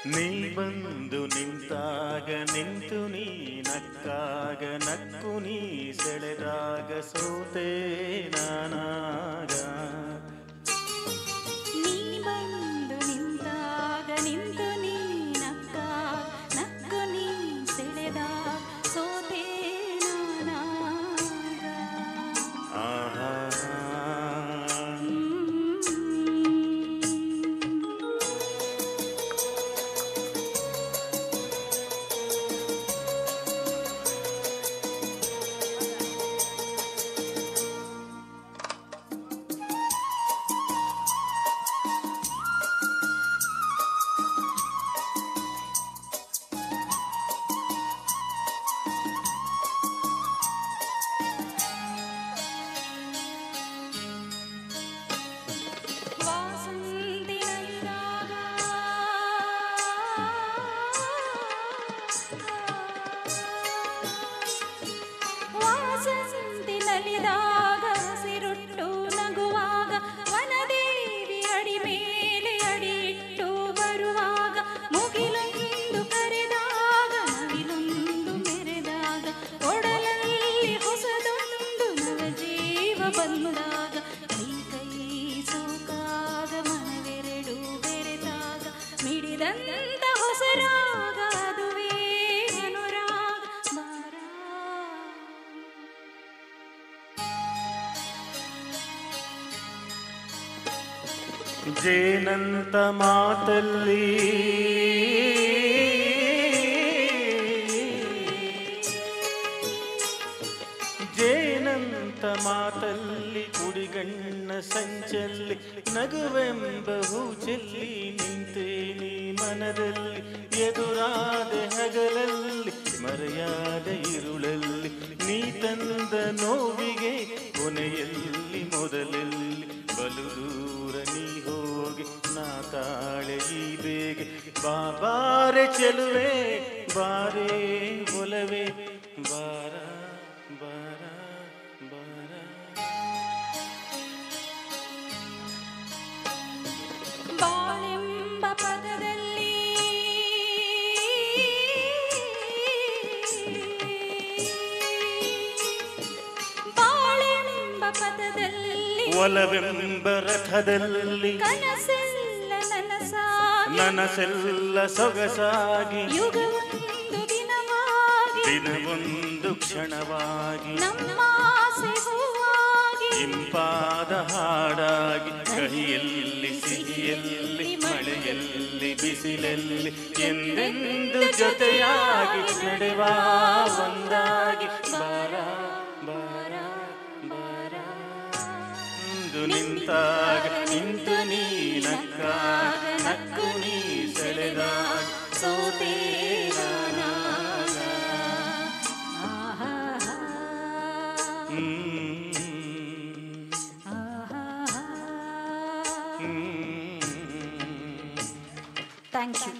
ನೀ ಬಂದು ನಿಂತಾಗ ನಿಂತು ನೀ ನಕ್ಕಾಗ ನಕ್ಕು ನೀ ಸೆಳೆದಾಗ ಸೋತೆ ನಾನಾಗ. ನೀ ಬಂದು ನಿಂತಾಗ ನಿಂತು ನೀ ನಕ್ಕಾಗ ನಕ್ಕು ನೀ ಸೆಳೆದಾಗ ಸೋತೆ ನಾನಾಗ. ಆಹಾ ನಲಿದಾಗ ಹಸಿರುಟ್ಟು ನಗುವಾಗ ವನದೇವಿ ಅಡಿ ಮೇಲೆ ಅಡಿ ಇಟ್ಟು ಬರುವಾಗ ಮುಗಿಲೊಂದು ಕರೆದಾಗ ನವಿಲೊಂದು ಮೆರೆದಾಗ ಒಡಲಲ್ಲಿ ಹೊಸದೊಂದು ನವಜೀವ ಬಂದಾಗ ಕೈ ಕೈ ಸೋಕಾಗ ಮನವೆರಡು ಬೆರೆತಾಗ ಮಿಡಿದಂತ ಹೊಸರಾಗ ಅದುವೇ ಅನುರಾಗ. ಜೇನಂತ ಮಾತಲ್ಲಿ ಜೇನಂತ ಮಾತಲ್ಲಿ ಕುಡಿಗಣ್ಣ ಸಂಚಲ್ಲಿ ನಗುವೆಂಬ ಹೂಚೆಲ್ಲಿ ನಿಂತೇನಿ ಮನದಲ್ಲಿ ಎದುರಾದ ಹಗಲಲ್ಲಿ ಮರೆಯಾದ ಇರುಳಲ್ಲಿ ನೀ ತಂದ ನೋವಿಗೆ ಕೊನೆಯಲ್ಲಿ ಮೊದಲಲ್ಲಿ ಬಲು ದೂರ ನೀ ಹೋಗಿ ನಾ ತಾಳೆ ಈ ಬೇಗೆ ಬಾರೆ ಚೆಲುವೆ ಬಾರೇ ಒಲವೇ ಬಾರ ಬಾರ ಬಾರ. ಬಾಳೆಂಬ ಪದದಲ್ಲಿ ಬಾಳೆಂಬ ಪದದಲ್ಲಿ ಒಲವೆಂಬ ರಥದಲ್ಲಿ ಕನಸೆಲ್ಲ ನನಸಾಗಿ ನನಸೆಲ್ಲ ಸೊಗಸಾಗಿ ಯುಗವೊಂದು ದಿನವಾಗಿ ದಿನವೊಂದು ಕ್ಷಣವಾಗಿ ನಮ್ಮ ಆಸೆ ಹೂವಾಗಿ ಇಂಪಾದ ಹಾಡಾಗಿ ಕಹಿಯಲ್ಲಿ ಸಿಹಿಯಲ್ಲಿ ಮಳೆಯಲ್ಲಿ ಬಿಸಿಲಲ್ಲಿ ಎಂದೆಂದು ಜೊತೆಯಾಗಿ ನಡೆವ ಒಂದಾಗಿ ಬಾರ ಬಾರ ಬಾರ. ನಿಂತಾಗ ನಿಂತು ನೀ ನಕ್ಕಾಗ ನಕ್ಕು ನೀ ಸೆಳೆದಾಗ ಸೋತೆ ನಾನಾಗ. Thank you.